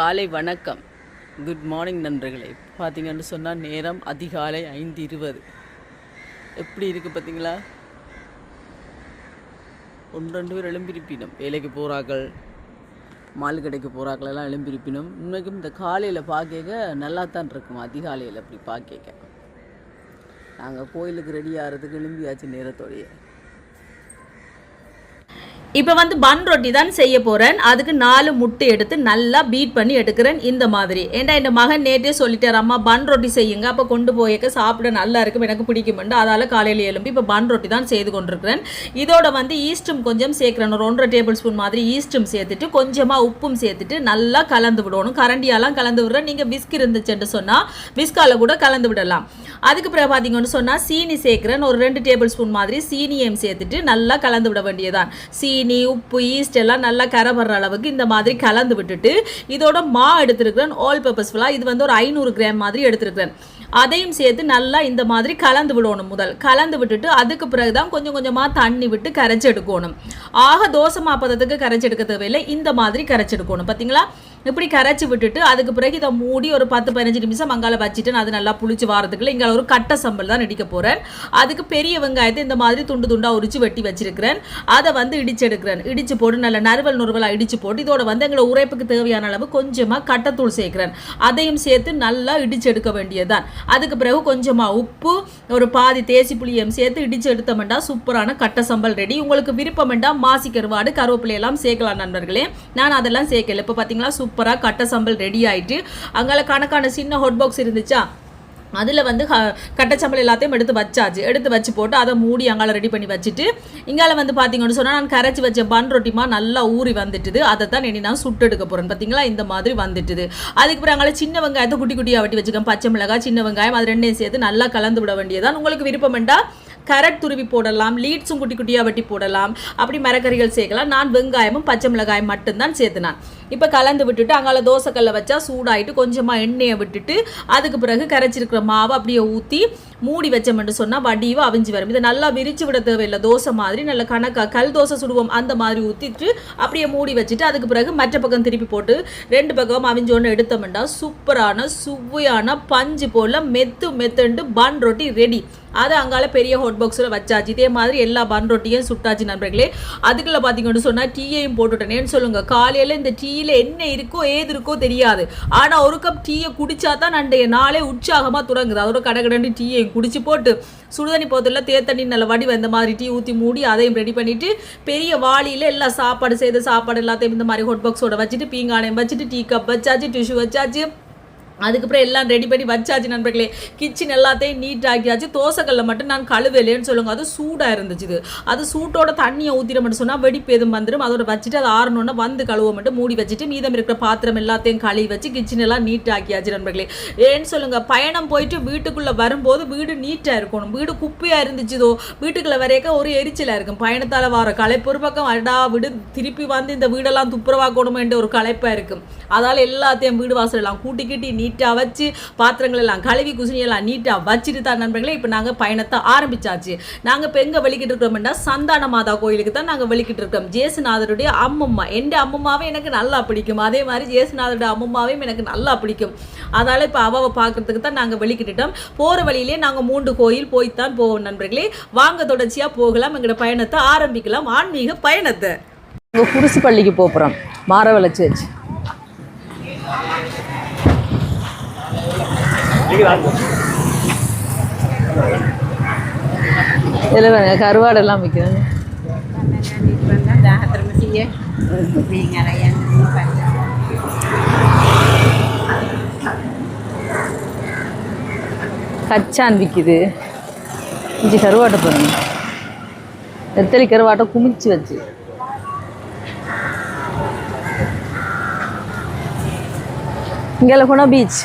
காலை வணக்கம். Good morning நண்பர்களே. பார்த்தீங்கன்னு சொன்னால் நேரம் அதிகாலை 5:20. எப்படி இருக்குது பார்த்தீங்களா? 1-2 பேர் எழும்பியிருப்பினும், வேலைக்கு போகிறார்கள், மால் கடைக்கு போகிறாக்கள் எல்லாம் எழும்பியிருப்பினும். இன்றைக்கும் இந்த காலையில் பார்க்க நல்லா தான் இருக்கும். அதிகாலையில் அப்படி பார்க்க நாங்கள் கோயிலுக்கு ரெடி ஆகிறதுக்கு எழும்பியாச்சு நேரத்தோடைய. இப்போ பன் ரொட்டி தான் செய்ய போகிறேன். அதுக்கு 4 முட்டை எடுத்து நல்லா பீட் பண்ணி எடுக்கிறேன் இந்த மாதிரி. ஏன்டா என் மகன் நேற்றே சொல்லிட்டார், அம்மா பன் ரொட்டி செய்யுங்க, அப்போ கொண்டு போய்க்க சாப்பிட நல்லா இருக்கும், எனக்கு பிடிக்குமெண்டு. அதால் காலையில் எழும்பி இப்போ பன் ரொட்டி தான் செய்து கொண்டிருக்கிறேன். இதோட ஈஸ்டும் கொஞ்சம் சேர்க்குறேன். ஒரு 1.5 டேபிள் ஸ்பூன் மாதிரி ஈஸ்டும் சேர்த்துட்டு கொஞ்சமாக உப்பும் சேர்த்துட்டு நல்லா கலந்து விடணும். கரண்டியாலாம் கலந்து விடுறேன். நீங்கள் விஸ்க் இருந்துச்சுன்னு சொன்னால் விஸ்கால கூட கலந்து விடலாம். அதுக்கு பிறகு பார்த்தீங்கன்னு சொன்னால் சீனி சேர்க்குறேன். ஒரு 2 டேபிள் ஸ்பூன் மாதிரி சீனியையும் சேர்த்துட்டு நல்லா கலந்து விட வேண்டியதான். சீனி, உப்பு, ஈஸ்ட் எல்லாம் நல்லா கரைபடுற அளவுக்கு இந்த மாதிரி கலந்து விட்டுட்டு இதோட மா எடுத்துருக்கிறேன். ஆல் பர்பஸ் ஃபுல்லாக இது ஒரு 500 கிராம் மாதிரி எடுத்துருக்கிறேன். அதையும் சேர்த்து நல்லா இந்த மாதிரி கலந்து விடணும். முதல் கலந்து விட்டுட்டு அதுக்கு பிறகுதான் கொஞ்சம் கொஞ்சமாக தண்ணி விட்டு கரைச்சி எடுக்கணும். ஆக தோசை மாப்பதத்துக்கு கரைச்சி எடுக்க தேவையில்லை, இந்த மாதிரி கரைச்சி எடுக்கணும். பார்த்தீங்களா? இப்படி கரைச்சி விட்டுட்டு அதுக்கு பிறகு இதை மூடி ஒரு 10-15 நிமிஷம் மங்கால வச்சுட்டு அது நல்லா புளிச்சு வாரத்துக்குள்ள இங்கே ஒரு கட்டை சம்பல் தான் இடிக்க போகிறேன். அதுக்கு பெரிய வெங்காயத்தை இந்த மாதிரி துண்டு துண்டாக உரிச்சு வெட்டி வச்சிருக்கிறேன். அதை இடிச்சு எடுக்கிறேன். இடிச்சு போட்டு நல்லா நறுவலாக இடிச்சு போட்டு இதோட எங்களை உரைப்புக்கு தேவையான அளவு கொஞ்சமாக கட்டத்தூள் சேர்க்கிறேன். அதையும் சேர்த்து நல்லா இடிச்சு எடுக்க வேண்டியதுதான். அதுக்கு பிறகு கொஞ்சமாக உப்பு, ஒரு பாதி தேசி புளியும் சேர்த்து இடிச்சு எடுத்தோம்னா சூப்பரான கட்டை சம்பல் ரெடி. உங்களுக்கு விருப்பமெண்டா மாசி கருவாடு, கருவேப்பிலை எல்லாம் சேர்க்கலாம் நண்பர்களே. நான் அதெல்லாம் சேர்க்கல. இப்போ பார்த்தீங்களா சூப்பராக கட்டை சம்பல் ரெடி ஆகிட்டு அங்கே கணக்கான சின்ன ஹாட் பாக்ஸ் இருந்துச்சா, அதில் கட்டச்சம்பல் எல்லாத்தையும் எடுத்து வச்சாச்சு. எடுத்து வச்சு போட்டு அதை மூடி அங்கால ரெடி பண்ணி வச்சுட்டு இங்கால பார்த்தீங்கன்னு சொன்னால் நான் கரைச்சி வச்ச பன் ரொட்டிமா நல்லா ஊறி வந்துட்டுது. அதை தான் இனி நான் சுட்டு எடுக்க போகிறேன். பார்த்தீங்களா? இந்த மாதிரி வந்துட்டுது. அதுக்கு பிறகு அங்கால சின்ன வெங்காயத்தை குட்டி குட்டியாக வெட்டி வச்சுக்கேன். பச்சை மிளகாய், சின்ன வெங்காயம், அது ரெண்டையும் சேர்த்து நல்லா கலந்து விட வேண்டியதான். உங்களுக்கு விருப்பமெண்டா கரட் துருவி போடலாம், லீட்ஸும் குட்டி குட்டியாக வெட்டி போடலாம், அப்படி மரக்கறிகள் சேர்க்கலாம். நான் வெங்காயமும் பச்சை மிளகாயம் மட்டும்தான் சேர்த்துனான். இப்போ கலந்து விட்டுட்டு அங்கால தோசைக்கல்ல வச்சா சூடாயிட்டு கொஞ்சமாக எண்ணெயை விட்டுட்டு அதுக்கு பிறகு கரைச்சிருக்கிற மாவை அப்படியே ஊற்றி மூடி வச்சோம்னு சொன்னால் வடிவாக அவிஞ்சு வரும். இதை நல்லா விரிச்சு விட தேவையில்லை. தோசை மாதிரி நல்ல கணக்காக கல் தோசை சுடுவோம் அந்த மாதிரி ஊற்றிட்டு அப்படியே மூடி வச்சுட்டு அதுக்கு பிறகு மற்ற பக்கம் திருப்பி போட்டு 2 பக்கம் அவிஞ்சோன்னு எடுத்தோம்னா சூப்பரான சுவையான பஞ்சு போல் மெத்துண்டு பன் ரொட்டி ரெடி. அது அங்கால பெரிய ஹாட் பாக்ஸில் வச்சாச்சு. இதே மாதிரி எல்லா பன் ரொட்டியும் சுட்டாச்சு நண்பர்களே. அதுக்குள்ள பார்த்தீங்கன்னு சொன்னால் டீயையும் போட்டுட்டேனேன்னு சொல்லுங்கள். காலையில் இந்த டீயில் என்ன இருக்கோ ஏது இருக்கோ தெரியாது, ஆனால் ஒரு கப் டீயை குடிச்சா தான் அன்றைய நாளே உற்சாகமாக தொடங்குது. அதோட கடகடன்னு டீயையும் குடிச்சு போட்டு சுடுதண்ணி போதில் தேத்தண்ணி நல்ல வடிவ இந்த மாதிரி டீ ஊற்றி மூடி அதையும் ரெடி பண்ணிவிட்டு பெரிய வாளியில் எல்லாம் சாப்பாடு செய்த சாப்பாடு எல்லாத்தையும் இந்த மாதிரி ஹாட் பாக்ஸோட வச்சுட்டு பீங்கானையும் வச்சுட்டு டீ கப் வச்சாச்சு, டிஷ்யூ வச்சாச்சு. அதுக்கப்புறம் எல்லாம் ரெடி பண்ணி வச்சாச்சு நண்பர்களே. கிச்சன் எல்லாத்தையும் நீட் ஆக்கியாச்சு. தோசைக்கல்ல மட்டும் நான் கழுவேலேன்னு சொல்லுங்க. அது சூடாக இருந்துச்சு. அது சூட்டோட தண்ணியை ஊற்றிட மட்டும் சொன்னால் வெடிப்பு எதுவும் வந்துடும். அதோட வச்சுட்டு அது ஆறணுன்னா கழுவ மட்டும் மூடி வச்சுட்டு மீதம் இருக்கிற பாத்திரம் எல்லாத்தையும் கழுவி வச்சு கிச்சன் எல்லாம் நீட் ஆக்கியாச்சு நண்பர்களே. ஏன்னு சொல்லுங்க, பயணம் போயிட்டு வீட்டுக்குள்ளே வரும்போது வீடு நீட்டாக இருக்கணும். வீடு குப்பையாக இருந்துச்சுதோ வீட்டுக்குள்ளே வரைக்க ஒரு எரிச்சலாக இருக்கும். பயணத்தால் வர களைப்பு ஒரு பக்கம் அடா வீடு திருப்பி இந்த வீடெல்லாம் துப்புரவாக்கணுமென்ற ஒரு களைப்பாக இருக்கும். அதால் எல்லாத்தையும் வீடு வாசல் எல்லாம் கூட்டிக்கிட்டி நீட்டாக வச்சு பாத்திரங்கள் எல்லாம் கழுவி குசினியெல்லாம் நீட்டாக வச்சுட்டு தான் நண்பர்களே இப்போ நாங்கள் பயணத்தை ஆரம்பிச்சாச்சு. நாங்கள் இப்போ எங்கே வெளிக்கிட்டு இருக்கிறோம்னா சந்தான மாதா கோயிலுக்கு தான் நாங்கள் வெளிக்கிட்டு இருக்கோம். ஜேசுநாதருடைய அம்மம்மா, என் அம்மம்மாவே எனக்கு நல்லா பிடிக்கும். அதே மாதிரி ஜேசுநாதருடைய அம்மம்மாவையும் எனக்கு நல்லா பிடிக்கும். அதனால் இப்போ அவாவை பார்க்கறதுக்கு தான் நாங்கள் வெளிக்கிட்டுட்டோம். போகிற வழியிலே நாங்கள் 3 கோயில் போய்த்தான் போவோம் நண்பர்களே. வாங்க தொடர்ச்சியாக போகலாம், எங்களோட பயணத்தை ஆரம்பிக்கலாம், ஆன்மீக பயணத்தை. உங்கள் குருசு பள்ளிக்கு போகிறோம், மாரவளை சர்ச். இதில் கருவாடெல்லாம் விற்கிறாங்க. கச்சான் விற்கிது. இஞ்சி கருவாட்டை பாருங்க, நெத்தலி கருவாட்டை குமிச்சு வச்சு. இங்கே போனால் பீச்.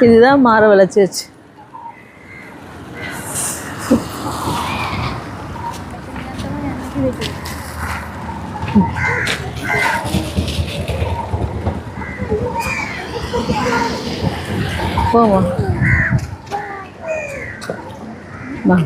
இதுதான் மாரவள சர்ச். போவோம் வா.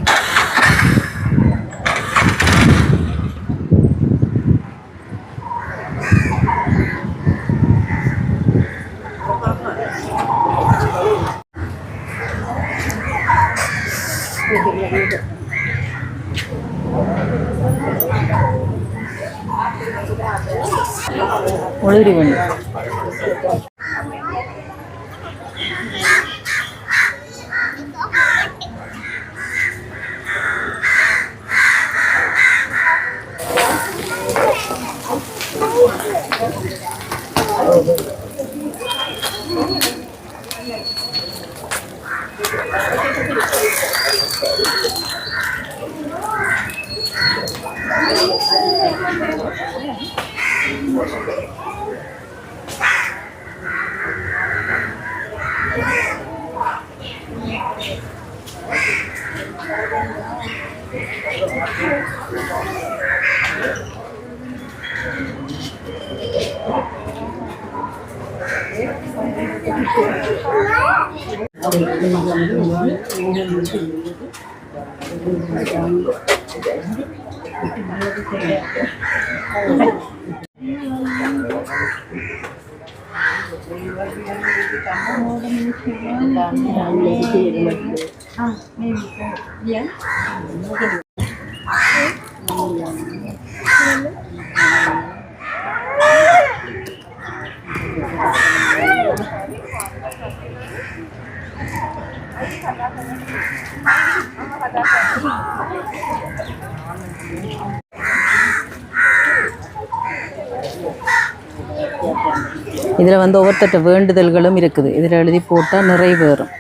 ஒளிரி வேணும். இதில் வந்து ஒவ்வொருத்தட்ட வேண்டுதல்களும் இருக்குது. இதில் எழுதி போட்டால் நிறைவேறும்.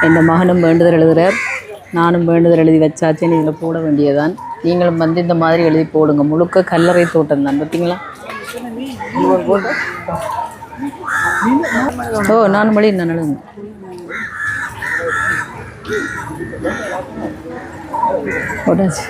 என் மகனும் வேண்டுதல் எழுதுகிறார், நானும் வேண்டுதல் எழுதி வச்சாச்சேன்னு இதில் போட வேண்டியதான். நீங்களும் வந்து இந்த மாதிரி எழுதி போடுங்க. முழுக்க கல்லறை தோட்டம் தான், பார்த்தீங்களா? ஓ 4 மணி நான் எழுதுங்க. போட்டாச்சு.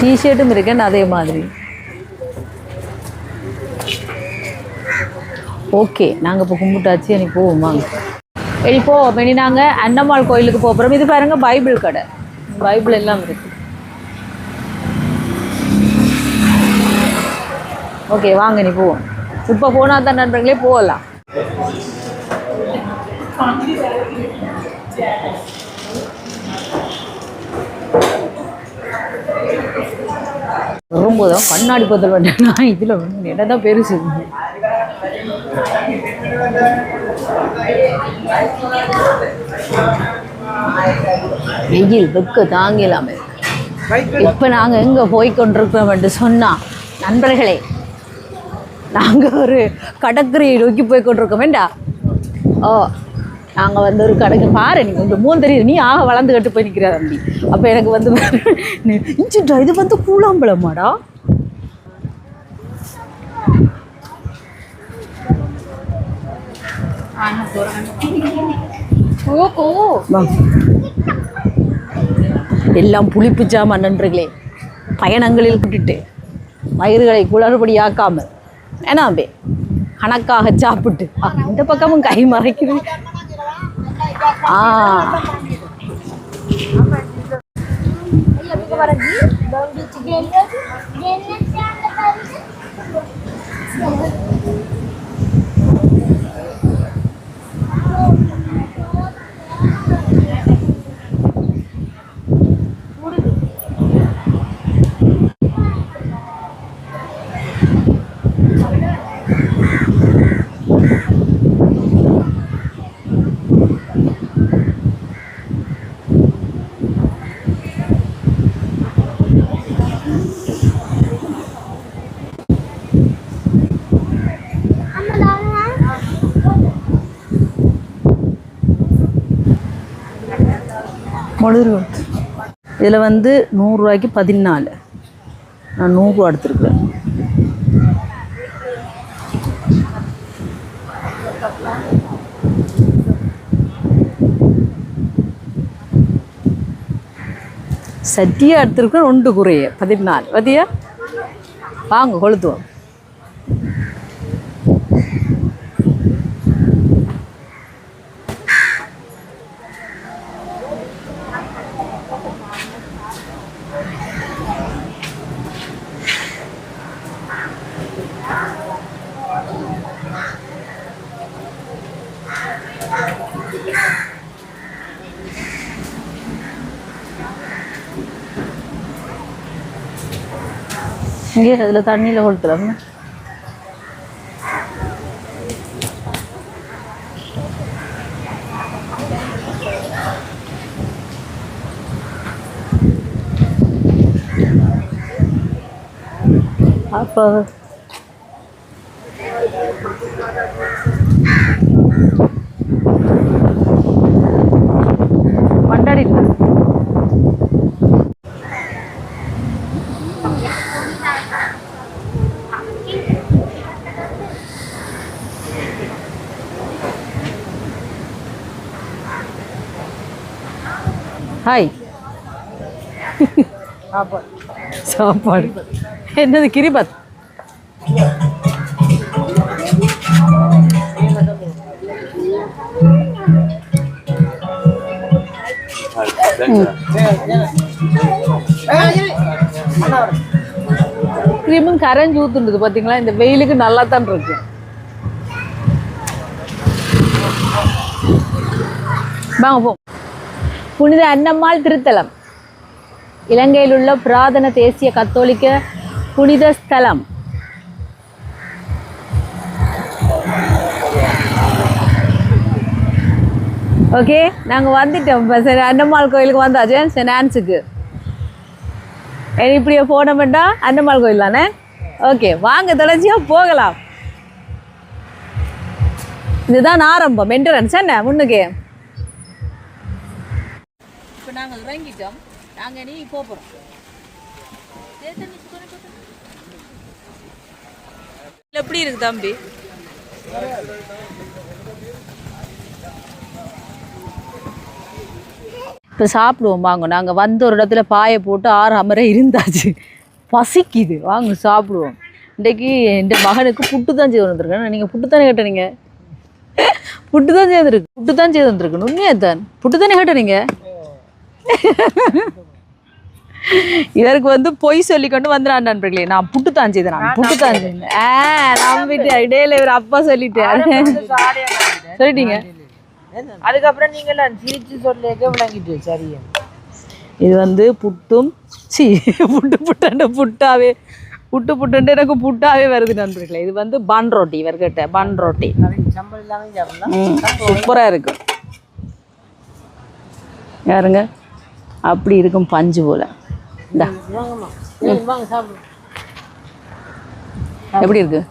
டிஷர்ட்டும் இருக்கேன் அதே மாதிரி. ஓகே, நாங்கள் இப்போ கும்பிட்டாச்சு. இனி போவோம் வாங்க. இனி போவோம். இனி நாங்கள் அன்னம்மாள் கோயிலுக்கு போகிறோம். இது பாருங்க பைபிள் கடை, பைபிள் எல்லாம் இருக்கு. ஓகே வாங்க இனி போவோம். இப்போ போனால் தான் நண்பர்களே போகலாம். வரும்போதும் கண்ணாடி பத்தல் வேண்டாம். இதில் இடம் தான் பெருசு. வெயில் வெக்க தாங்கலாமே. இப்போ நாங்கள் எங்கே போய்கொண்டிருக்கிறோம் என்று சொன்னால் நண்பர்களே, நாங்கள் ஒரு கடற்கரையை நோக்கி போய்கொண்டிருக்கோம். வேண்டா ஓ நாங்கள் வந்து ஒரு கடைக்கு பாரு, நீங்கள் இந்த மூணு தெரியுது, நீ ஆக வளர்ந்து கட்டு போய் நிற்கிற தம்பி. அப்போ எனக்கு வந்து இஞ்சிட்டா இது வந்து கூழாம்பழமாடா. எல்லாம் புளிப்பு ஜாமான் நண்பர்களே, பயணங்களில் விட்டுட்டு வயிறுகளை குளறுபடி ஆக்காமல் ஏன்னாம்பே கணக்காக சாப்பிட்டு இந்த பக்கமும் கை மறைக்குது. முழுது இதில் வந்து 100 ரூபாய்க்கு 14. நான் 100 ரூபா எடுத்துருக்குறேன். சட்டியாக எடுத்துருக்கேன். 2 குறைய 14 பார்த்தியா? வாங்க கொளுத்துவோம். இங்கே அதில் தண்ணியில் கொளுத்தலாம். அப்போ மண்டாடிட்டு ஹாய். சாப்பாடு என்னது? கிரிபாத். கிரீமும் கரைஞ்சி ஊத்துன்றது பார்த்தீங்களா? இந்த வெயிலுக்கு நல்லா தான் இருக்கு. வாங்க போ. புனித அன்னம்மாள் திருத்தலம் இலங்கையில் உள்ள புராதன தேசிய கத்தோலிக்க புனித ஸ்தலம். ஓகே, நாங்கள் வந்துட்டோம். இப்போ சரி, அன்னம்மாள் கோயிலுக்கு வந்தாச்சு. செனான்ஸுக்கு இப்படியே போன வேண்டா அன்னம்மாள் கோயில் தானே. ஓகே, வாங்க தொடர்ச்சியாக போகலாம். இதுதான் ஆரம்பம், என்ட்ரன்ஸ் என்ன முன்னுக்கு. இப்போ நாங்கள் இறங்கிட்டோம். நாங்கள் நீ போகிறோம். எப்படி இருக்கு தம்பி? இப்போ சாப்பிடுவோம் வாங்க. நாங்கள் வந்த ஒரு இடத்துல பாயை போட்டு 6 அமரை இருந்தாச்சு. பசிக்குது, வாங்க சாப்பிடுவோம். இன்றைக்கு என் மகனுக்கு புட்டு தான் செய்து வந்துருக்கேன். நீங்கள் புட்டு தானே கேட்டீங்க? புட்டு தான் செய்திருக்கு. புட்டு தான் செய்து வந்துருக்கணும். உண்மையாக தான் புட்டு தானே கேட்டீங்க? இதற்கு வந்து பொய் சொல்லிக்கொண்டு வந்துடான் நண்பர்களே. நான் புட்டு தான் செய்தேன். நான் புட்டு தான் செய்தேன். நம்பிட்டு இடையில இவர் அப்பா சொல்லிட்டாரு. சொல்லிட்டீங்க. அதுக்கப்புறம் நீங்களாம் சிரிச்சு சொல்லிக்க விளங்கிட்டு. சரியா, இது வந்து புட்டும் புட்டாவே புட்டு எனக்கு புட்டாவே வருது நண்பர்களே. இது வந்து பன் ரொட்டி. இவர்கிட்ட பன் ரொட்டி சூப்பராக இருக்கு. யாருங்க அப்படி இருக்கும் பஞ்சு போல. எப்படி இருக்கு?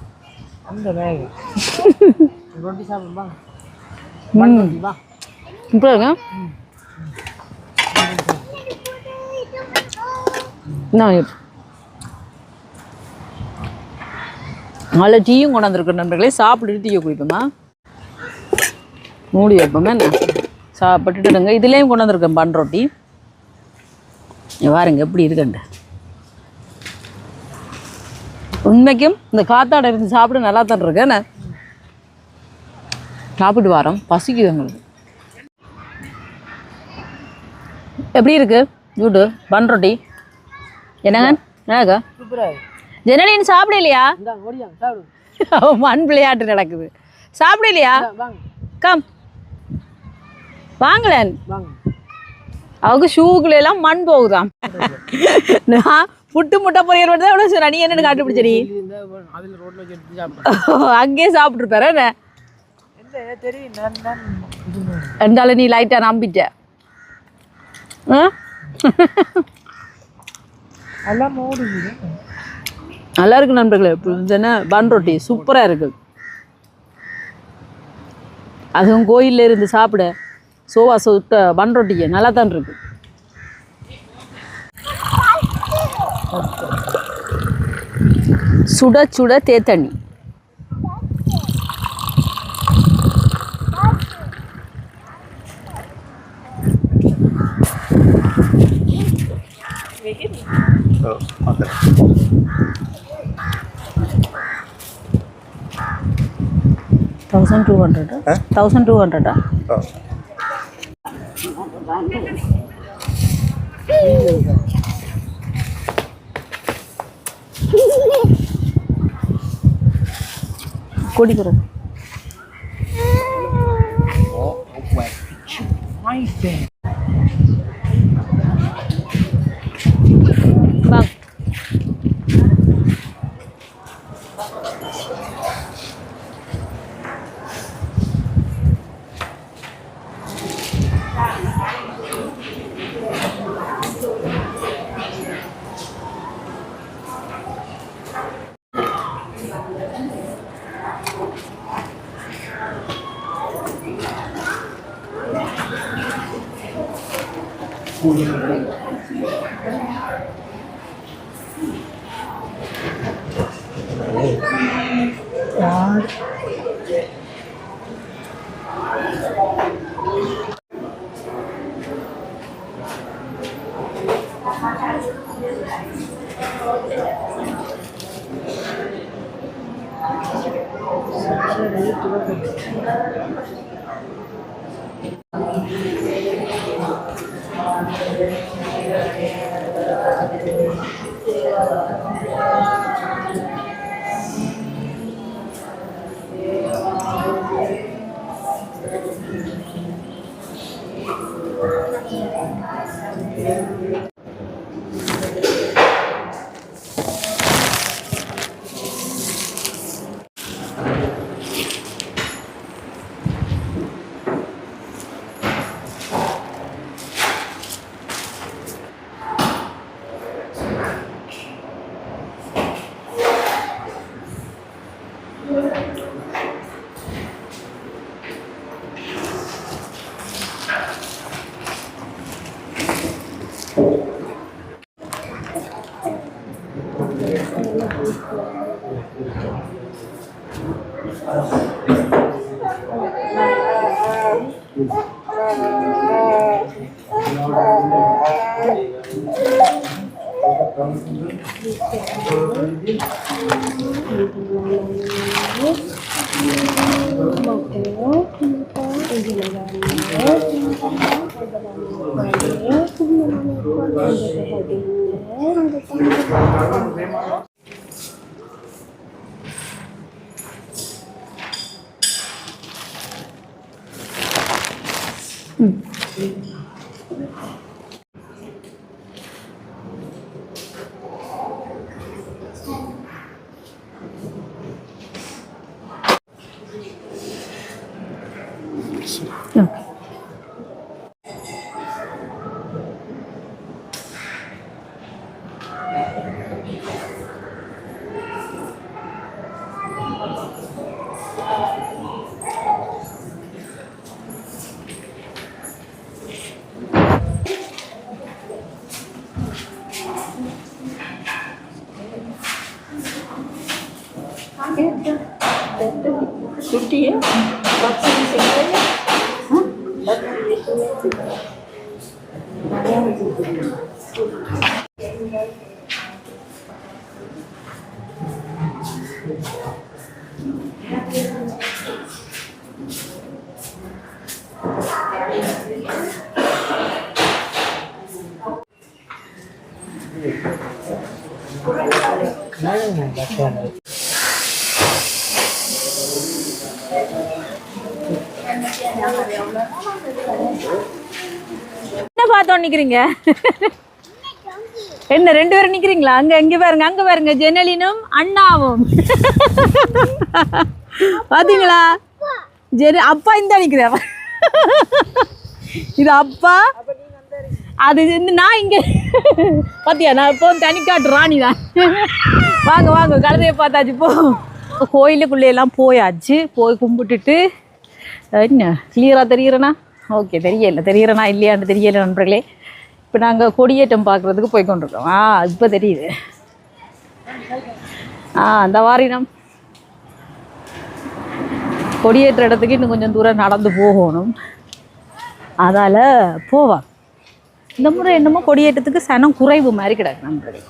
நல்ல டீயும் கொண்டாந்துருக்கு நண்பர்களே. சாப்பிட்டுட்டு டீயை குடிப்போமா? மூடி வைப்போமே என்ன சாப்பிட்டுட்டுங்க. இதுலேயும் கொண்டாந்துருக்கேன் பன் ரொட்டி. பாருங்க எப்படி இருக்குண்டு. உண்மைக்கும் இந்த காத்தாட இருந்து சாப்பிட நல்லா தான் இருக்கேன். சாப்பிட்டு வரோம், பசிக்குது எங்களுக்கு. எப்படி இருக்கு ஜூட்டு பன் ரொட்டி? என்னங்க என்னக்கா ஜெனலின் சாப்பிட இல்லையா? மண் விளையாட்டு நடக்குது. சாப்பிட இல்லையா? கம் வாங்கலன். அவங்க ஷூக்குள்ள எல்லாம் மண் போகுதாம். நான் புட்டு முட்டை பொரியல் மட்டும் தான் எவ்வளோ சார். நீ என்னென்னு காட்டுப்பிடிச்சடி அங்கேயே சாப்பிட்ருப்பாரு. என்ன இருந்தாலும் நீ லைட்டாக நம்பிட்ட. நல்லா இருக்கு நண்பர்களே. என்ன பன் ரொட்டி சூப்பராக இருக்கு. அதுவும் கோயிலில் இருந்து சாப்பிட சோவா சுட்ட பன் ரொட்டிக்கு நல்லா தான் இருக்கு. சுட சுட தேத்தண்ணி. $1200. குடிக்கிறேன். என்ன பார்த்தோம் நிக்கிறீங்க? என்ன 2 பேரும் நிக்கிறீங்களா? அங்க பாருங்க ஜெனலினும் அண்ணாவும் பாத்தீங்களா? அப்பா இந்த நிக்கிறேன். இது அப்பா, அது நான் இங்க பாத்தியா? நான் இப்போ தனிக்காட்டு ராணி தான். வாங்க கழுதையை பார்த்தாச்சு. போ கோயிலுக்குள்ளேயெல்லாம் போயாச்சு. போய் கும்பிட்டுட்டு என்ன கிளியராக தெரிகிறேனா? ஓகே, தெரியல இல்லையான்னு தெரியல நண்பர்களே. இப்போ நாங்கள் கொடியேற்றம் பார்க்குறதுக்கு போய் கொண்டிருக்கோம். இப்போ தெரியுது. அந்த வாரினம் கொடியேற்ற இடத்துக்கு இன்னும் கொஞ்சம் தூரம் நடந்து போகணும். அதால் போவாங்க. இந்த முறை என்னமோ கொடியேற்றத்துக்கு சனம் குறைவு மாதிரி கிடக்கு நம்மளுடைய.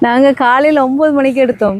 நாங்கள் காலையில் 9 மணிக்கு எடுத்தோம்.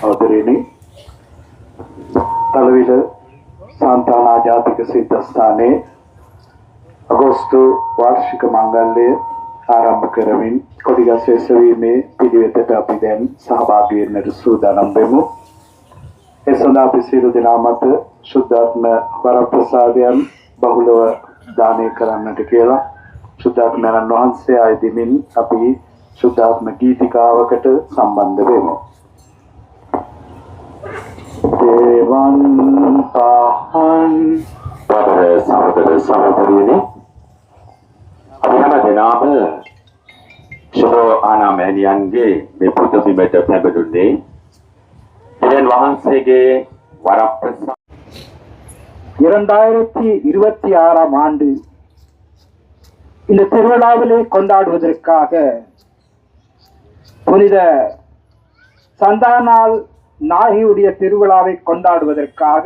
අවතරේනි තලවිල සාන්තානා ජාතික සිද්ධාස්ථානයේ අගෝස්තු වාර්ෂික මංගල්‍යය ආරම්භ කරමින් කොඩිගස් වෙසවීමේ පිළිවෙතට අපි දැන් සහභාගී වෙන්නට සූදානම් වෙමු. ඒ සඳහා අපි සියලු දෙනා මත ශුද්ධාත්ම වරප්‍රසාදයන් බහුලව දානය කරන්නට කියලා ශුද්ධාත්මයන් වහන්සේ ආයදිමින් අපි ශුද්ධාත්ම ගීතිකාවකට සම්බන්ධ වෙමු. देवन पाहन සහෝදර සහෝදරියනි අපි හැම දෙනාම ශුභ ආනාමයන්ගේ මේ පුද බිමට පැමිණුනේ දෙවියන් වහන්සේගේ වරප්‍රසාද 2026ஆம் ஆண்டு இந்த திருவிழாவிலே கொண்டாடுவதற்காக புனித சந்தானால் நாகியுடைய திருவிழாவை கொண்டாடுவதற்காக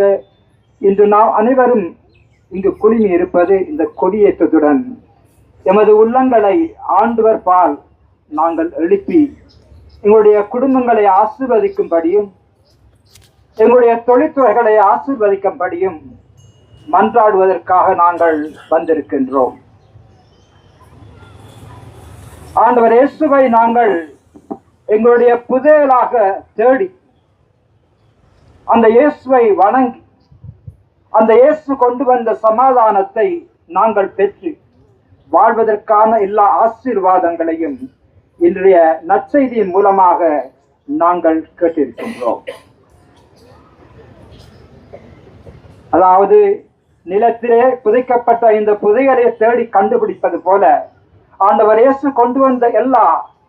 இன்று நாம் அனைவரும் இங்கு குழுமி இருப்பது இந்த கொடியேற்றத்துடன் எமது உள்ளங்களை ஆண்டவர் பால் நாங்கள் எழுப்பி எங்களுடைய குடும்பங்களை ஆசீர்வதிக்கும்படியும் எங்களுடைய தொழில்துறைகளை ஆசீர்வதிக்கும்படியும் மன்றாடுவதற்காக நாங்கள் வந்திருக்கின்றோம். ஆண்டவர் இயேசுவை நாங்கள் எங்களுடைய புதையலாக தேடி அந்த இயேசுவை வணங்கி அந்த இயேசு கொண்டு வந்த சமாதானத்தை நாங்கள் பெற்று வாழ்வதற்கான எல்லா ஆசீர்வாதங்களையும் இன்றைய நற்செய்தியின் மூலமாக நாங்கள் கேட்டிருக்கின்றோம். அதாவது நிலத்திலே புதைக்கப்பட்ட இந்த புதையலை தேடி கண்டுபிடிப்பது போல ஆண்டவர் இயேசு கொண்டு வந்த எல்லா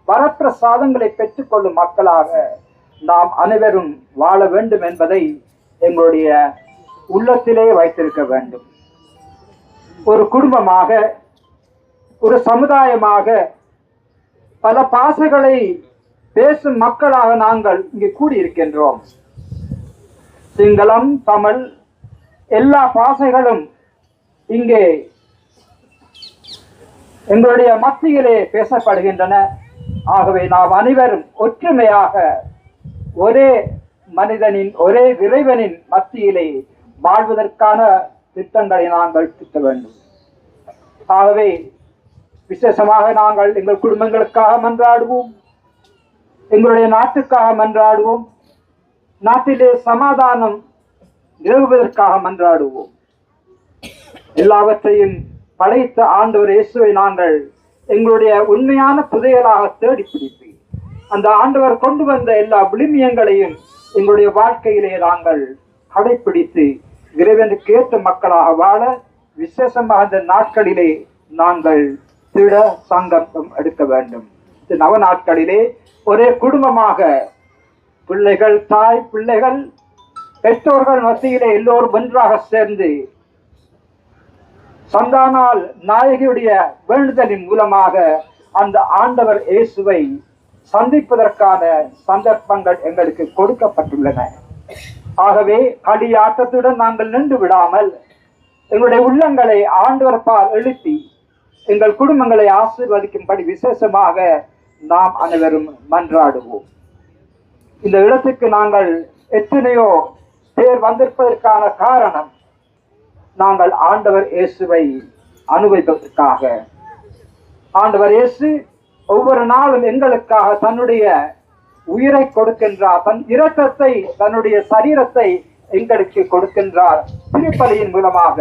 வரப்பிரசாதங்களை பெற்றுக்கொள்ளும் மக்களாக நாம் அனைவரும் வாழ வேண்டும் என்பதை எங்களுடைய உள்ளத்திலே வைத்திருக்க வேண்டும். ஒரு குடும்பமாக, ஒரு சமுதாயமாக பல பாசைகளை பேசும் மக்களாக நாங்கள் இங்கே கூடியிருக்கின்றோம். சிங்களம், தமிழ் எல்லா பாசைகளும் இங்கே எங்களுடைய மத்தியிலே பேசப்படுகின்றன. ஆகவே நாம் அனைவரும் ஒற்றுமையாக ஒரே மனிதனின், ஒரே இறைவனின் மத்தியிலே வாழ்வதற்கான திட்டங்களை நாங்கள் திட்ட வேண்டும். ஆகவே விசேஷமாக நாங்கள் எங்கள் குடும்பங்களுக்காக மன்றாடுவோம், எங்களுடைய நாட்டுக்காக மன்றாடுவோம், நாட்டிலே சமாதானம் நிலவுவதற்காக மன்றாடுவோம். எல்லாவற்றையும் படைத்த ஆண்டவர் இயேசுவை நாங்கள் எங்களுடைய உண்மையான புதையலாக தேடி பிடித்து அந்த ஆண்டவர் கொண்டு வந்த எல்லா விழுமியங்களையும் எங்களுடைய வாழ்க்கையிலே நாங்கள் கடைபிடித்து இறைவனுக்கு ஏற்ற மக்களாக வாழ விசேஷமாக இந்த நாட்களிலே நாங்கள் திட சங்கல்பம் எடுக்க வேண்டும். இந்த நவ நாட்களிலே ஒரே குடும்பமாக பிள்ளைகள், தாய், பிள்ளைகள், பெற்றோர்கள் மத்தியிலே எல்லோரும் ஒன்றாக சேர்ந்து சந்தானால் நாயகியுடைய வேண்டுதலின் மூலமாக அந்த ஆண்டவர் இயேசுவை சந்திப்பதற்கான சந்தர்ப்பங்கள் எங்களுக்கு கொடுக்கப்பட்டுள்ளன. ஆகவே களியாட்டத்துடன் நாங்கள் நின்று விடாமல் எங்களுடைய உள்ளங்களை ஆண்டவர் பால் எழுப்பி எங்கள் குடும்பங்களை ஆசீர்வதிக்கும்படி விசேஷமாக நாம் அனைவரும் மன்றாடுவோம். இந்த இடத்துக்கு நாங்கள் எத்தனையோ பேர் வந்திருப்பதற்கான காரணம் நாங்கள் ஆண்டவர் இயேசுவை அனுபவிப்பதற்காக. ஆண்டவர் இயேசு ஒவ்வொரு நாளும் எங்களுக்காக தன்னுடைய உயிரை கொடுக்கின்றார், தன் இரத்தத்தை, தன்னுடைய சரீரத்தை எங்களுக்கு கொடுக்கின்றார் திருப்பலியின் மூலமாக.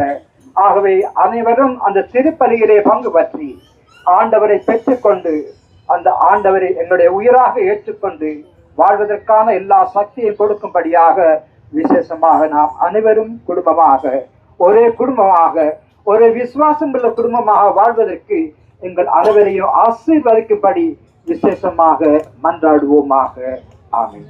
ஆகவே அனைவரும் அந்த திருப்பலியிலே பங்கு பற்றி ஆண்டவரை பெற்றுக்கொண்டு அந்த ஆண்டவரை எங்களுடைய உயிராக ஏற்றுக்கொண்டு வாழ்வதற்கான எல்லா சக்தியை கொடுக்கும்படியாக விசேஷமாக நாம் அனைவரும் குடும்பமாக, ஒரே குடும்பமாக, ஒரே விசுவாசம் உள்ள குடும்பமாக வாழ்வதற்கு எங்கள் அனைவரையும் ஆசீர்வதிக்கும்படி விசேஷமாக மன்றாடுவோமாக. ஆமென்.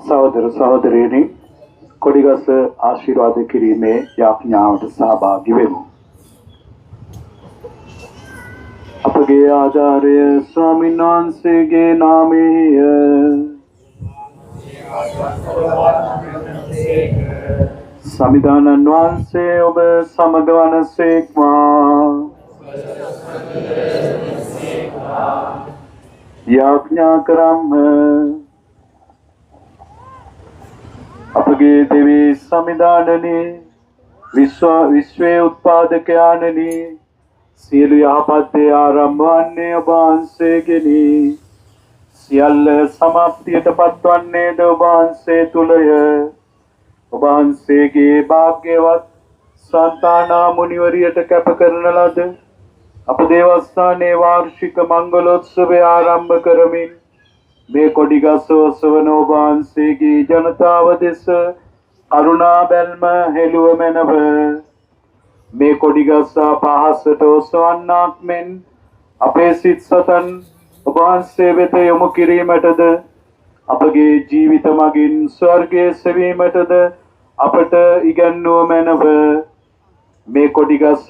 සහෝදර සහෝදරයනි, කොඩිගස ආශිර්වාද කිරීමේ යාඥාවට සහභාගී වෙමු. අපගේ ආචාර්ය ස්වාමීන් වහන්සේගේ නාමයෙහි සමිදානන් වහන්සේ ඔබ සමග වනසේක්වා. යාඥා කරම්ම. අපගේ දෙවී සමිදානනි, විශ්වයේ උත්පාදකයාණනි, සියලු යහපත් දේ ආරම්භ වන්නේ ඔබ වහන්සේගෙනි. සියල්ල සමාප්තියට පත්වන්නේද ඔබ වහන්සේ තුලය. ඔබ වහන්සේගේ භාග්‍යවත් සන්තානා මුනිවරියට කැප කරන ලද අප දේවස්ථානයේ වාර්ෂික මංගලෝත්සවය ආරම්භ කරමින් මේ කොඩිගස ඔසවන ඔබ වහන්සේගේ ජනතාව දෙස කරුණා බැල්ම හෙළුව මැනව. මේ කොඩිගස පහසට ඔසවන්නාක් මෙන් අපේ සිත් සතන් ඔබ වහන්සේ වෙත යොමු කිරීමටද අපගේ ජීවිත මගින් ස්වර්ගයේ සෙවීමටද අපට ඉගැන්වුව මැනව. මේ කොඩිගස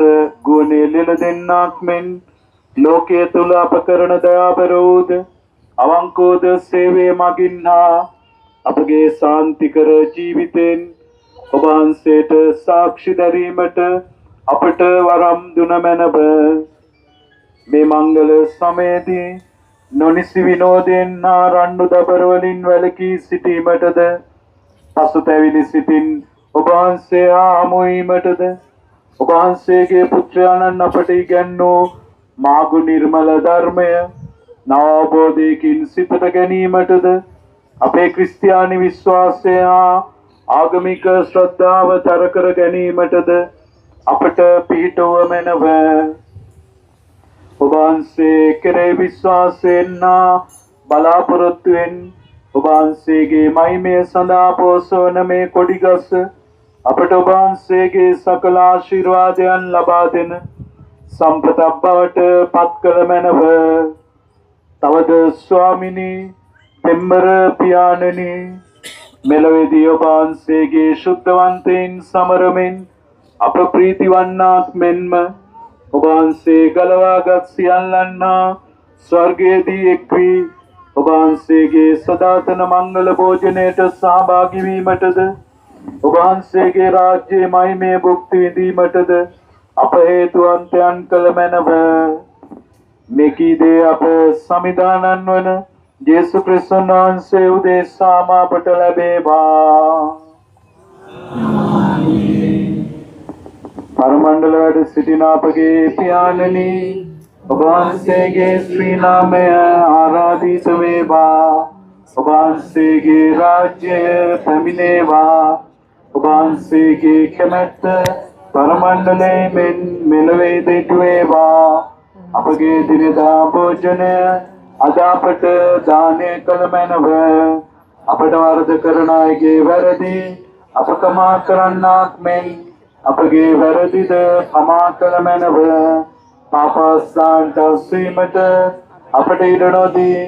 ගුවනේ ලෙල දෙන්නාක් මෙන් ලෝකයේ තුල අප කරන දයාබරවූද අවංකෝද සේවය මගින් හා අපගේ සාන්තිකර ජීවිතෙන් ඔබ වහන්සේට සාක්ෂි දැරීමට අපට වරම් දුන මැනව. මේ මංගල සමයේදී නොනිසි විනෝදයෙන් හා රණ්ඩු දබරවලින් වැළකී සිටීමටද පසුතැවිලි සිටින් ඔබ වහන්සේ හා හමු වීමටද ඔබ වහන්සේගේ පුත්‍රයාණන් අපට ඉගැන්වූ මාගු නිර්මල ධර්මය නව අවබෝධයකින් සිතට ගැනීමටද අපේ ක්‍රිස්තියානි විශ්වාසය හා ආගමික ශ්‍රද්ධාව තර කර ගැනීමටද අපට පිහිටුව මැනව. ඔබ වහන්සේ කෙරෙහි විශ්වාසයෙන් හා බලාපොරොත්තුවෙන් ඔබ වහන්සේගේ මහිමය සඳහා පෝසවන මේ කොඩිගස අපට ඔබ වහන්සේගේ සකල ආශිර්වාදයන් ලබා දෙන සම්පතක් බවට පත් කළ මැනව. තවද ස්වාමිනී පෙම්බර පියාණනි මෙලොවේදී ඔබ වහන්සේගේ ශුද්ධවන්තයින් සමරමින් අප ප්‍රීති වන්නාක් මෙන්ම ඔබ වහන්සේ ගලවාගත් සියල්ලන් හා ස්වර්ගයේදී එක් වී ඔබ වහන්සේගේ සදාතන මංගල භෝජනයට සහභාගී වීමටද ඔබ වහන්සේගේ රාජ්‍යයේ මහිමය භුක්ති විඳීමටද අප හේතුවන්තයන් කළ මැනව. මෙකී දේ අප සමිදානන් වන ජේසු ක්‍රිස්තුන් වහන්සේ උදෙසාම අපට ලැබේවා. පරමණ්ඩල වැඩ සිටින අපගේ පියාණනි ඔබ වහන්සේගේ ශ්‍රී නාමය ආරාධිත වේවා. ඔබ වහන්සේගේ රාජ්‍යය පැමිණේවා. ඔබ වහන්සේගේ කැමැත්ත පරමණ්ඩලයේ මෙන් මෙලොවේද ඉටු වේවා. අපගේ දිනදා භෝජනය අද අපට දානය කළ මැනව. අපට වරද කරන අයගේ වැරදි අප කමා කරන්නාක් මෙන් අපගේ වැරදිද කමා කළ මැනව. පාපස්ථානට අස්වීමට අපට ඉඩ නොදී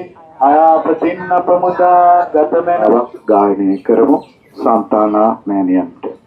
අයාපතින් අප මුදා ගත මැනව. ගායනය කරමු සන්තානා මෑණියන්ට.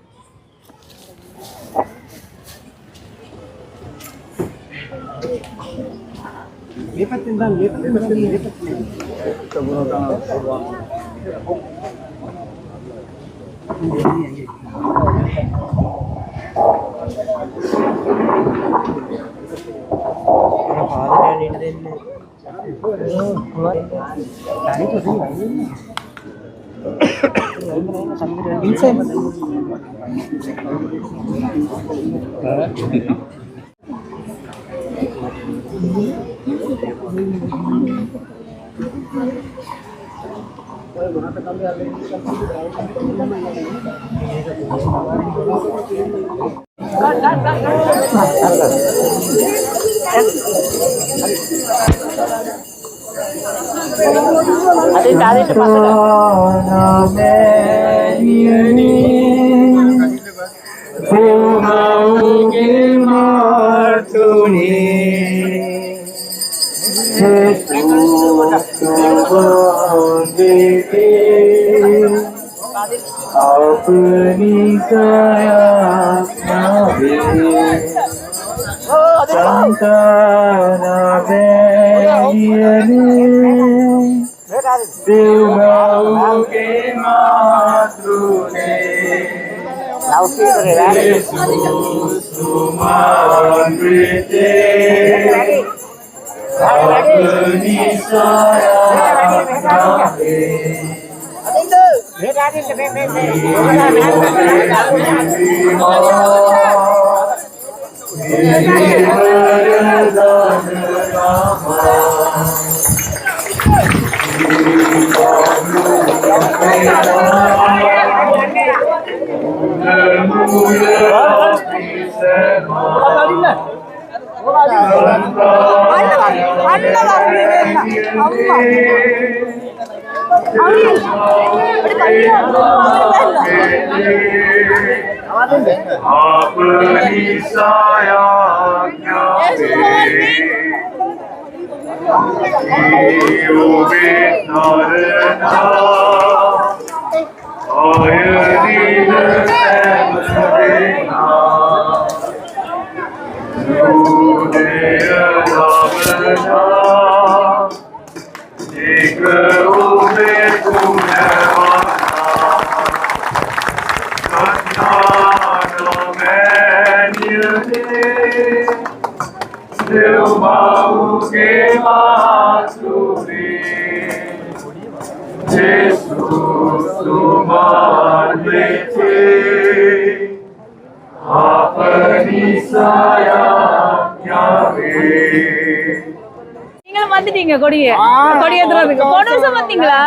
நீங்களும் வந்துட்டீங்க கொடியேத்துறதுக்கு. போன வருஷம் வந்தீங்களா?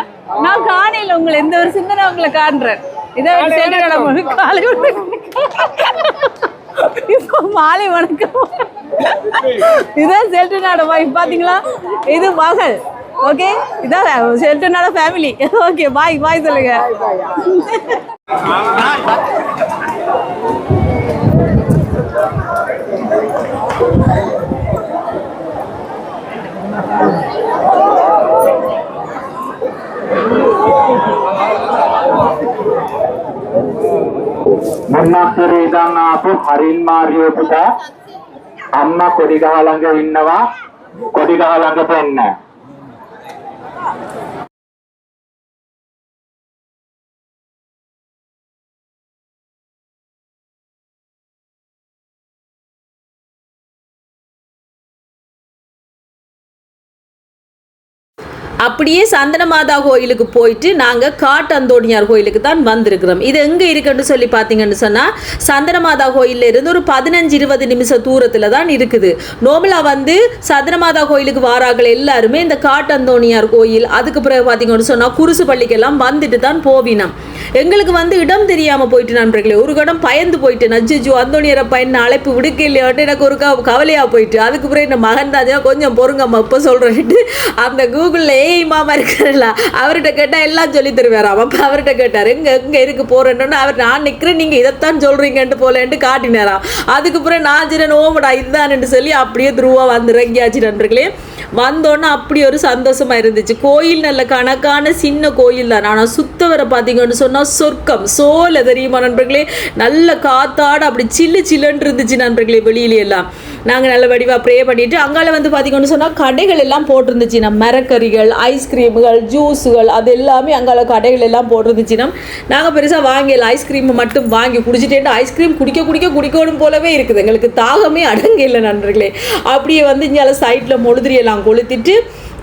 நான் காணையில உங்களை எந்த வருஷம் தான் உங்களை காண்றேன். இதான் இப்போ மாலை வணக்கம். இதான் செல்டனாட வைஃப் பாத்தீங்களா? இது மகள். ஓகே, இதான் செல்டனாட ஃபேமிலி. ஓகே, பாய் பாய் சொல்லுங்க. මුන්නත්තර ඉඳන් ආපු හරින් මාරියෝ පුතා අම්මා කොඩි ගහ ළඟ ඉන්නවා කොඩි ගහ ළඟට එන්න. அப்படியே சந்தனமாதா கோயிலுக்கு போயிட்டு நாங்கள் காட்டந்தோணியார் கோயிலுக்கு தான் வந்திருக்கிறோம். இது எங்கே இருக்குன்னு சொல்லி பார்த்தீங்கன்னு சொன்னால் சந்தனமாதா கோயிலில் இருந்து ஒரு 15-20 நிமிஷம் தூரத்தில் தான் இருக்குது. நோமலாக வந்து சந்தனமாதா கோயிலுக்கு வாரார்கள் எல்லாருமே இந்த காட்டந்தோணியார் கோயில், அதுக்கு பிறகு பார்த்தீங்கன்னு சொன்னால் குருசு பள்ளிக்கெல்லாம் வந்துட்டு தான் போவினோம். எங்களுக்கு வந்து இடம் தெரியாமல் போயிட்டு நண்பர்களே, ஒரு கடம் பயந்து போயிட்டு நஜ்ஜு அந்தோணியரை பையன் அழைப்பு விடுக்க இல்லையாட்டு எனக்கு ஒரு கவலையாக போயிட்டு, அதுக்கு பிறகு என் மகன் தான் கொஞ்சம் பொறுங்கம்மா இப்போ சொல்கிறேன்ட்டு அந்த கூகுளில் மாமா இருக்கிறல்ல அவர்கிட்ட கேட்டால் எல்லாம் சொல்லி தருவாராம். அப்போ அவர்கிட்ட கேட்டார் எங்கே இருக்கு போகிறேன்னு. அவர் நான் நிற்கிறேன் நீங்கள் இதைத்தான் சொல்கிறீங்கன்ட்டு போலேன்ட்டு காட்டினாராம். அதுக்கப்புறம் நான் சிறன் ஓமடா இதுதான்ட்டு சொல்லி அப்படியே துருவா வந்து இறங்கியாச்சு நண்பர்களே. வந்தோன்னே அப்படி ஒரு சந்தோஷமாக இருந்துச்சு. கோயில் நல்ல கணக்கான சின்ன கோயில் தான், ஆனால் சுத்தவரை பார்த்தீங்கன்னு சொன்னால் சொர்க்கம் சோலை தெரியுமா நண்பர்களே. நல்ல காத்தாட அப்படி சில்லுன்னு இருந்துச்சு நண்பர்களே. வெளியிலையெல்லாம் நாங்கள் நல்ல வடிவாக ப்ரே பண்ணிவிட்டு அங்கால வந்து பார்த்தீங்கன்னு சொன்னால் கடைகள் எல்லாம் போட்டிருந்துச்சு. நம்ம மரக்கறிகள், ஐஸ்கிரீமுகள், ஜூஸுகள் அது எல்லாமே அங்கால கடைகள் எல்லாம் போட்டிருந்துச்சுன்னா நாங்கள் பெருசாக வாங்கல. ஐஸ்கிரீம் மட்டும் வாங்கி குடிச்சிட்டேன். ஐஸ்கிரீம் குடிக்கணும் போலவே இருக்குது. எங்களுக்கு தாகமே அடங்க இல்லை நண்பர்களே. அப்படியே வந்து இங்கே சைட்டில் மொழுதிரியெல்லாம் கொளுத்திட்டு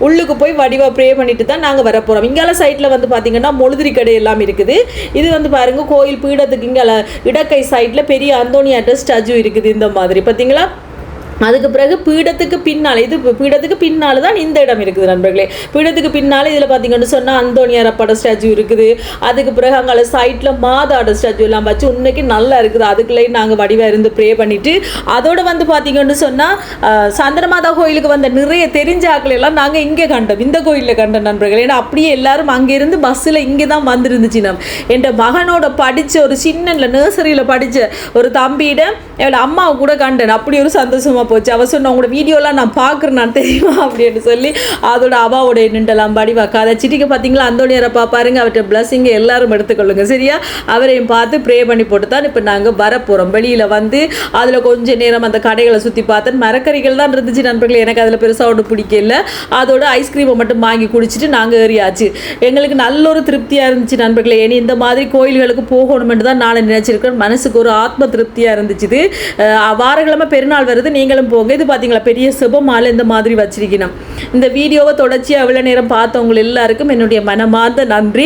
உள்ளுக்கு போய் வடிவாக ப்ரே பண்ணிட்டு தான் நாங்கள் வர போகிறோம். இங்கால சைட்டில் வந்து பார்த்திங்கன்னா மொழுதிரி கடை எல்லாம் இருக்குது. இது வந்து பாருங்கள் கோயில் பீடத்துக்கு இங்கால இடக்கை சைட்டில் பெரிய அந்தோணியார் ஸ்டாச்சு இருக்குது. இந்த மாதிரி பார்த்தீங்களா. அதுக்கு பிறகு பீடத்துக்கு பின்னால், இது பீடத்துக்கு பின்னால் தான் இந்த இடம் இருக்குது நண்பர்களே. பீடத்துக்கு பின்னால் இதில் பார்த்தீங்கன்னு சொன்னால் அந்தோணியார் பட ஸ்டாச்சு இருக்குது. அதுக்கு பிறகு அங்கே சைட்டில் மாதாட ஸ்டாச்சு எல்லாம் வச்சு உன்னைக்கு நல்லா இருக்குது. அதுக்குள்ளே நாங்கள் வடிவாக இருந்து ப்ரே பண்ணிவிட்டு அதோடு வந்து பார்த்தீங்கன்னு சொன்னால் சந்தனமாதா கோயிலுக்கு வந்த நிறைய தெரிஞ்ச ஆக்கள் எல்லாம் நாங்கள் இங்கே கண்டோம், இந்த கோயிலில் கண்டோம் நண்பர்கள். ஏன்னா அப்படியே எல்லாரும் அங்கேருந்து பஸ்ஸில் இங்கே தான் வந்துருந்துச்சு. என் மகனோட படித்த ஒரு சின்ன நர்சரியில் படித்த ஒரு தம்பியிட என்னோட அம்மாவை கூட கண்டேன். அப்படி ஒரு சந்தோஷமாக போச்சு. அவ சொன்ன உங்களோட வீடியோலாம் நான் பார்க்குறேன் நான் தெரியுமா அப்படின்னு சொல்லி அதோட அவாவோட நின்றலாம் படிவாக்கா அதை சிட்டிக்க பார்த்தீங்களா. அந்தோணியாரப்பா பாருங்க, அவர்கிட்ட பிளஸிங்க எல்லாரும் எடுத்துக்கொள்ளுங்க சரியா. அவரையும் பார்த்து ப்ரே பண்ணி போட்டு தான் இப்போ நாங்கள் வரப்போகிறோம். வெளியில் வந்து அதில் கொஞ்சம் நேரம் அந்த கடைகளை சுற்றி பார்த்தேன். மரக்கறிகள் தான் இருந்துச்சு நண்பர்கள். எனக்கு அதில் பெருசாக ஒன்று பிடிக்கல. அதோட ஐஸ்கிரீமை மட்டும் வாங்கி குடிச்சிட்டு நாங்கள் ஏறியாச்சு. எங்களுக்கு நல்ல ஒரு திருப்தியாக இருந்துச்சு நண்பர்களே. ஏன்னா இந்த மாதிரி கோயில்களுக்கு போகணுமென்று தான் நான் நினச்சிருக்கேன். மனசுக்கு ஒரு ஆத்ம திருப்தியாக இருந்துச்சு. வாரக்கிழமை பெருநாள் வருது, நீங்களும் போங்க. இது பார்த்தீங்களா பெரிய செபமாலை இந்த மாதிரி வச்சிருக்கணும். இந்த வீடியோவை தொடர்ச்சியாக எவ்வளோ நேரம் பார்த்தவங்க எல்லாருக்கும் என்னுடைய மனமார்ந்த நன்றி.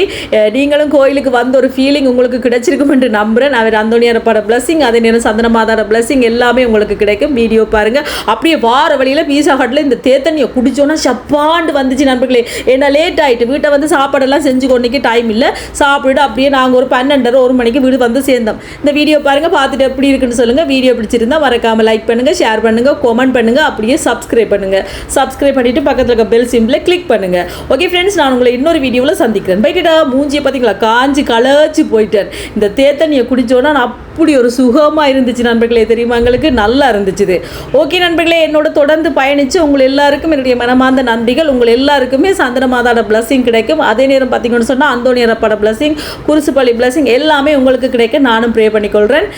நீங்களும் கோயிலுக்கு வந்த ஒரு ஃபீலிங் உங்களுக்கு கிடைச்சிருக்கும் என்று நம்புகிறேன். அவர் அந்தோணியாரப்பட பிளஸிங், அதே நேரம் சந்தனமாதார பிளஸிங் எல்லாமே உங்களுக்கு கிடைக்கும். வீடியோ பாருங்கள். அப்படியே வார வழியில் பீஸா ஹட்டில் இந்த தேத்தண்ணியை குடிச்சோன்னா சப்பாண்டு வந்துச்சு நண்பர்களே. ஏன்னா லேட் ஆகிட்டு வீட்டை வந்து சாப்பாடெல்லாம் செஞ்சு கொண்டிக்கு டைம் இல்லை. சாப்பிட்டு அப்படியே நாங்கள் ஒரு 12:30-1 மணிக்கு வீடு வந்து சேர்ந்தோம். இந்த வீடியோ பாருங்கள், பார்த்துட்டு எப்படி இருக்குன்னு சொல்லுங்கள். வீடியோ பிடிச்சிருந்தா மறக்காமல் லைக் பண்ணுங்கள், ஷேர் பண்ணுங்கள், கமெண்ட் பண்ணுங்கள், அப்படியே சப்ஸ்கிரைப் பண்ணுங்கள். சப்ஸ்கிரைப் பண்ணிவிட்டு பக்கத்தில் இருக்க பெல் சிம்பிளை கிளிக் பண்ணுங்கள். ஓகே ஃப்ரெண்ட்ஸ், நான் உங்களை இன்னொரு வீடியோவில் சந்திக்கிறேன். பைக்கிட்டா மூஞ்சியை பார்த்தீங்களா காஞ்சி களைச்சி போயிட்டேன். இந்த தேத்தண்ணியை குடித்தோன்னா அப்படி ஒரு சுகமாக இருந்துச்சு நண்பர்களே. தெரியுமா, எங்களுக்கு நல்லா இருந்துச்சு. ஓகே நண்பர்களே, என்னோட தொடர்ந்து பயணித்து உங்கள் எல்லாருக்கும் என்னுடைய மனமார்ந்த நன்றிகள். உங்கள் எல்லாருக்குமே சந்தனமாதாட பிளஸிங் கிடைக்கும். அதே நேரம் பார்த்தீங்கன்னு சொன்னால் அந்தோணியாரப்பட பிளஸிங், குருசுப்பள்ளி பிளஸிங் எல்லாமே உங்களுக்கு கிடைக்க நானும் ப்ரே பண்ணிக்கொள்கிறேன்.